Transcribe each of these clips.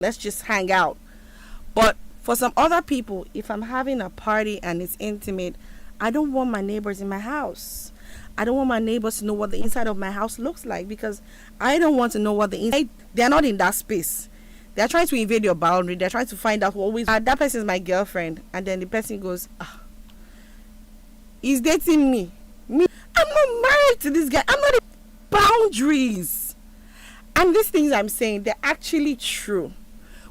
let's just hang out. But for some other people, if I'm having a party and it's intimate, I don't want my neighbors in my house. I don't want my neighbors to know what the inside of my house looks like, because I don't want to know what the inside. They're not in that space. They're trying to invade your boundary. They're trying to find out who always. That person is my girlfriend, and then the person goes, he's dating me. Me, I'm not married to this guy. I'm not in boundaries. And these things I'm saying, they're actually true.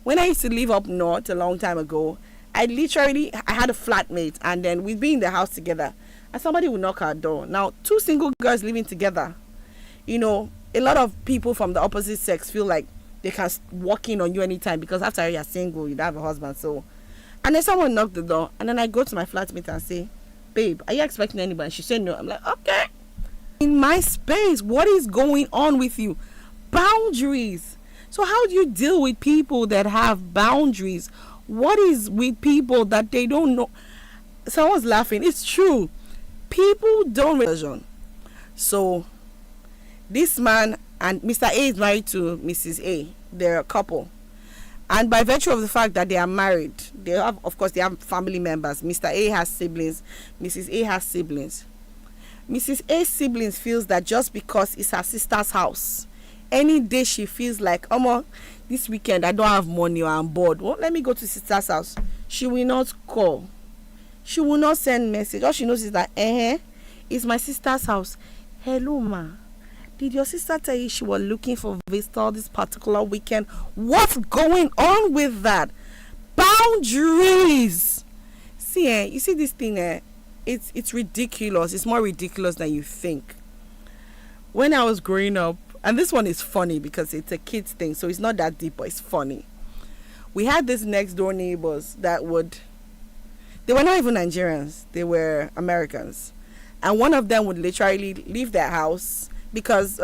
When I used to live up north a long time ago, I had a flatmate, and then we'd be in the house together, and somebody would knock our door. Now, two single girls living together, a lot of people from the opposite sex feel like they can walk in on you anytime, because after you're single, you don't have a husband. So, and then someone knocked the door, and then I go to my flatmate and say, babe, are you expecting anybody? And she said no. I'm like, okay. In my space, what is going on with you? Boundaries. So how do you deal with people that have boundaries? What is with people that they don't know? Someone's laughing. It's true. People don't. So this man and Mr. A is married to Mrs. A. They're a couple. And by virtue of the fact that they are married, they have family members. Mr. A has siblings. Mrs. A has siblings. Mrs. A's siblings feels that just because it's her sister's house, any day she feels like, this weekend I don't have money or I'm bored, well, let me go to sister's house. She will not call. She will not send message. All she knows is that, it's my sister's house. Hello, ma. Did your sister tell you she was looking for visitor this particular weekend? What's going on with that? Boundaries. See, you see this thing, it's ridiculous. It's more ridiculous than you think. When I was growing up, and this one is funny because it's a kid's thing, so it's not that deep, but it's funny. We had these next door neighbors they were not even Nigerians, they were Americans. And one of them would literally leave their house because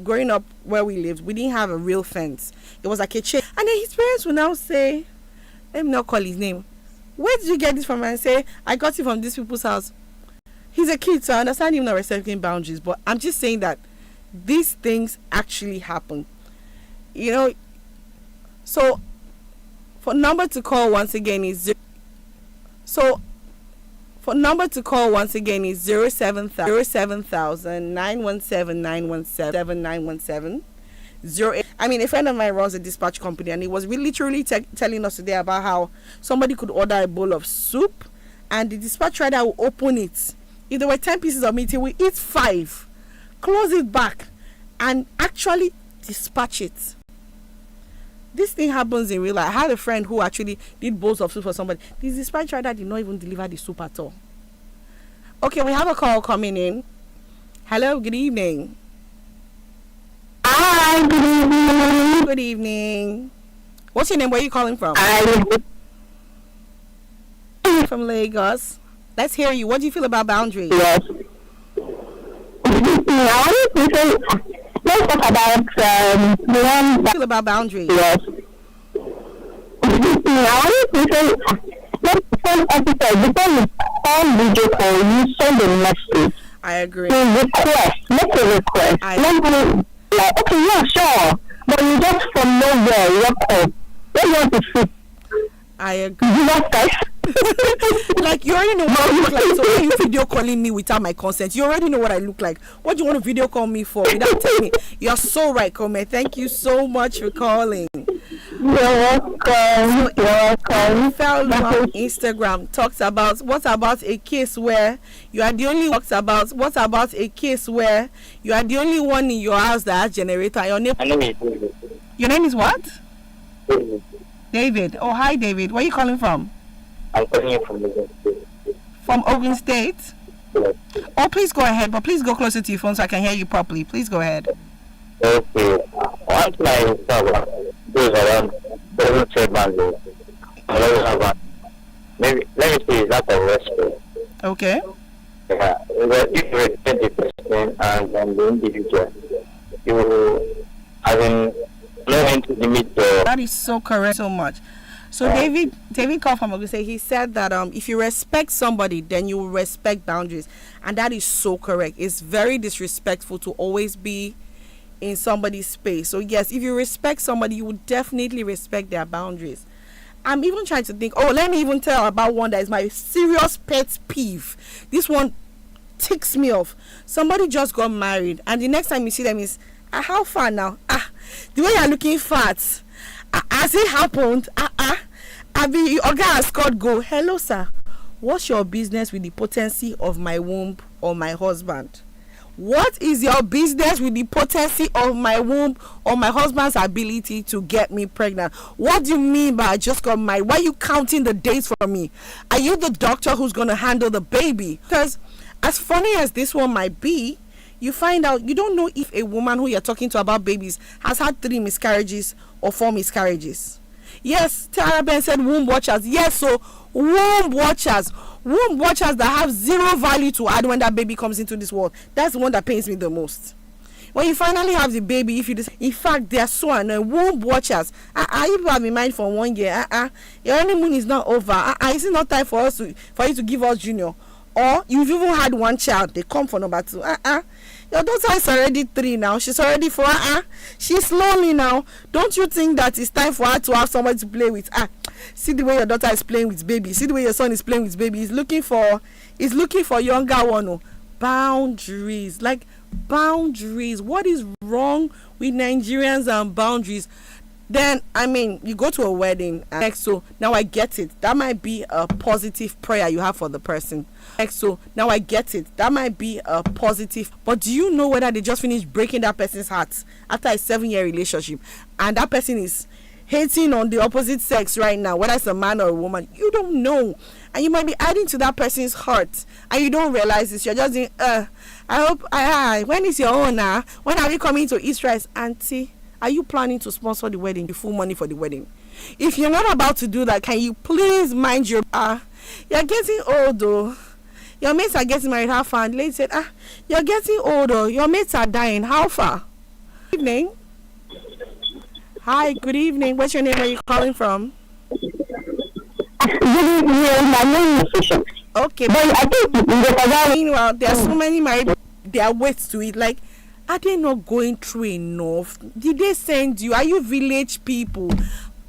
growing up where we lived, we didn't have a real fence. It was like a chain. And then his parents would now say, let me not call his name, where did you get this from? And say, I got it from these people's house. He's a kid, so I understand him not respecting boundaries, but I'm just saying that these things actually happen. So for number to call once again is 07000 917 917 I mean, a friend of mine runs a dispatch company, and he was literally telling us today about how somebody could order a bowl of soup, and the dispatch rider will open it. If there were 10 pieces of meat, he will eat 5, close it back, and actually dispatch it. This thing happens in real life. I had a friend who actually did bowls of soup for somebody. The dispatch rider did not even deliver the soup at all. Okay, we have a call coming in. Hello, good evening. Hi, good evening. Good evening. What's your name? Where are you calling from? From Lagos. Let's hear you. What do you feel about boundaries? Yes. Let's talk about What do you feel about boundaries? Yes. Let's episode before you call video call, you send a message. I agree. Make a request. Okay, yeah, sure. But you just from nowhere, you call. What do you want to see? I agree. You want text? Like, you already know what I look like. So when you video calling me without my consent, you already know what I look like. What do you want to video call me for without telling me? You're so right, Kome. Thank you so much for calling. You're welcome. You're welcome. Fellow on Instagram talks about what about a case where you are the only one in your house that has generator. Your name is what? David. Oh, hi, David. Where are you calling from? I'm calling you from Ogun State. From Ogun State? Yes. Oh, please go ahead, but please go closer to your phone so I can hear you properly. Please go ahead. Okay. Once my server goes around, doesn't say boundaries. Maybe, let me say, that of respect. Okay. Yeah. If you respect the person and the individual, you will, know when to limit the... That is so correct so much. So David called from Ogun. He said that if you respect somebody, then you will respect boundaries, and that is so correct. It's very disrespectful to always be in somebody's space. So yes, if you respect somebody, you will definitely respect their boundaries. I'm even trying to think, let me even tell about one that is my serious pet peeve. This one ticks me off. Somebody just got married, and the next time you see them is, how far now? The way you're looking fat. Has it happened? I be Oga has Scott go. Hello, sir. What's your business with the potency of my womb or my husband? What is your business with the potency of my womb or my husband's ability to get me pregnant? What do you mean by I just got married? Why are you counting the days for me? Are you the doctor who's going to handle the baby? Because as funny as this one might be, you find out you don't know if a woman who you're talking to about babies has had 3 miscarriages or 4 miscarriages. Yes, Tara Ben said womb watchers. Yes, so womb watchers that have 0 value to add when that baby comes into this world. That's the one that pains me the most. When you finally have the baby, in fact, they are so annoying. Womb watchers. You have in mind for 1 year. Your honeymoon is not over. Is it not time for you to give us junior? Or you've even had 1 child, they come for number 2. Your daughter is already 3 now. She's already 4. She's lonely now. Don't you think that it's time for her to have somebody to play with? See the way your daughter is playing with baby. See the way your son is playing with baby. He's looking for younger one. Oh. Boundaries. Like boundaries. What is wrong with Nigerians and boundaries? Then, you go to a wedding. So now I get it. That might be a positive prayer you have for the person. So now I get it. That might be a positive. But do you know whether they just finished breaking that person's heart after a 7-year relationship, and that person is hating on the opposite sex right now, whether it's a man or a woman? You don't know. And you might be adding to that person's heart, and you don't realize this. You're just saying, I hope, when is your own now? When are we coming to East Rice? Auntie, are you planning to sponsor the wedding, the full money for the wedding? If you're not about to do that, can you please mind your... you're getting old, though. Your mates are getting married. How far? And the lady said, you're getting older. Your mates are dying. How far? Good evening. Hi, good evening. What's your name? Where are you calling from? Good evening. My name is Fisher. Okay. But I think meanwhile, there are so many married. There are weights to it. Like, are they not going through enough? Did they send you? Are you village people?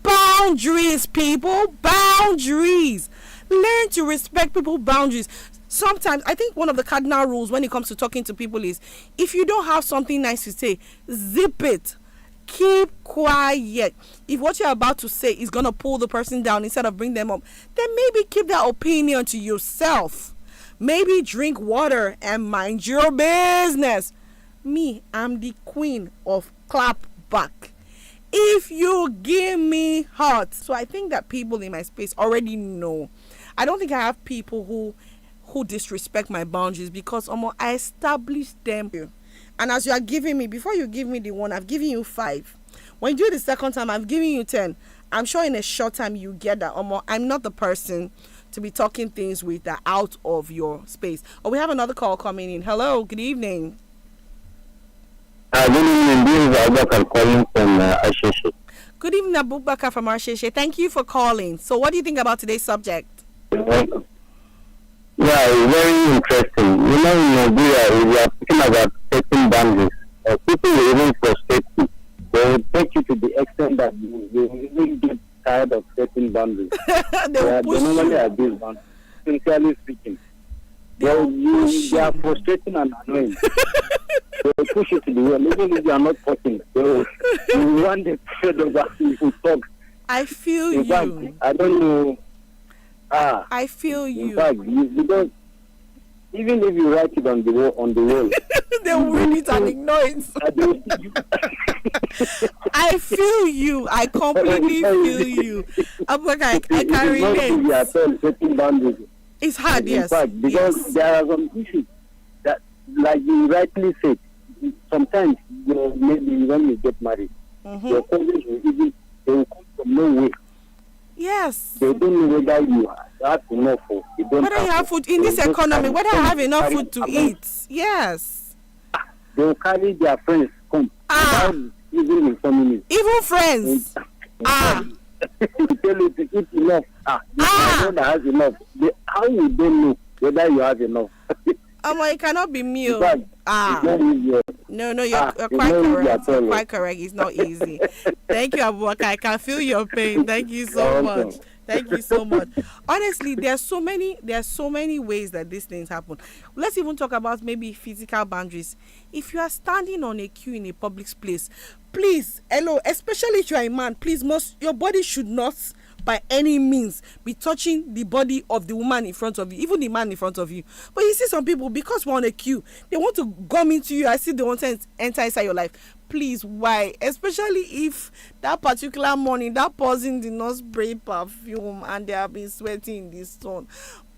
Boundaries, people. Boundaries. Learn to respect people's boundaries. Sometimes, I think one of the cardinal rules when it comes to talking to people is, if you don't have something nice to say, zip it. Keep quiet. If what you're about to say is going to pull the person down instead of bring them up, then maybe keep that opinion to yourself. Maybe drink water and mind your business. Me, I'm the queen of clap back. If you give me heart. So I think that people in my space already know. I don't think I have people who disrespect my boundaries, because I established them. And as you are giving me, before you give me the 1, I've given you 5. When you do the second time, I'm giving you 10. I'm sure in a short time you get that. I'm not the person to be talking things with that out of your space. We have another call coming in. Hello, good evening. Good evening. This is Abubakar calling from Asheshe. Good evening, Abubakar from Asheshe. Thank you for calling. So what do you think about today's subject? Yeah, it's very interesting. In Nigeria, we are talking about setting boundaries. People will even frustrate you. They will take you to the extent that you will even get tired of setting boundaries. They will push normally you. abuse boundaries, sincerely speaking. They are frustrating and annoying. They will push you to the wall, even if you are not talking. They will want the pressure of you to talk. I feel in fact, you. I don't know. I feel you. In fact, because even if you write it on the wall, they will read it and ignore it. I feel you. I completely feel you. I can relate. It's hard, yes. In fact, because there are some issues that, like you rightly said, sometimes maybe when you get married, your cousins will come from nowhere. Yes. They don't know whether you have enough food. Whether you have food in this economy, whether I have enough food to eat. Yes. They will carry their friends come. Even in families. Even friends. They tell you to eat enough. The one that has enough. How will they know whether you have enough? It cannot be me. It's not easy. No, you're quite correct. You're quite correct. It's not easy. Thank you, Abubakar. I can feel your pain. Thank you so much. Thank you so much. Honestly, there are so many ways that these things happen. Let's even talk about maybe physical boundaries. If you are standing on a queue in a public place, please, hello, especially if you are a man, please, your body should not by any means be touching the body of the woman in front of you, even the man in front of you. But you see some people, because we're on a queue, they want to gum into you. I see they want to enter inside your life. Please, why? Especially if that particular morning that person did not spray perfume and they have been sweating in the sun.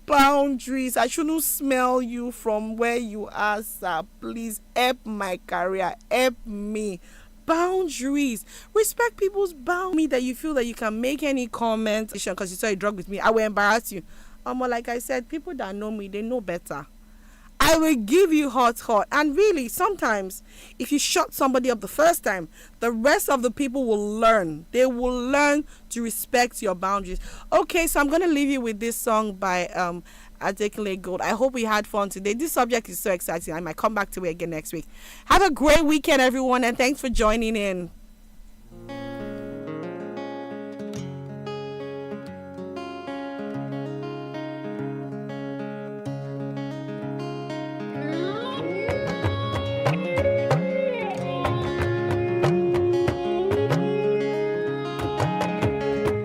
Boundaries. I shouldn't smell you from where you are, sir. Please help my career. Help me. Boundaries. Respect people's boundaries. That you feel that you can make any comment because you saw a drug with me, I will embarrass you. Like I said, people that know me, they know better. I will give you hot. And really, sometimes if you shut somebody up the first time, the rest of the people will learn. They will learn to respect your boundaries. Okay, so I'm going to leave you with this song by Adekunle Gold. I hope we had fun today. This subject is so exciting. I might come back to it again next week. Have a great weekend, everyone, and thanks for joining in.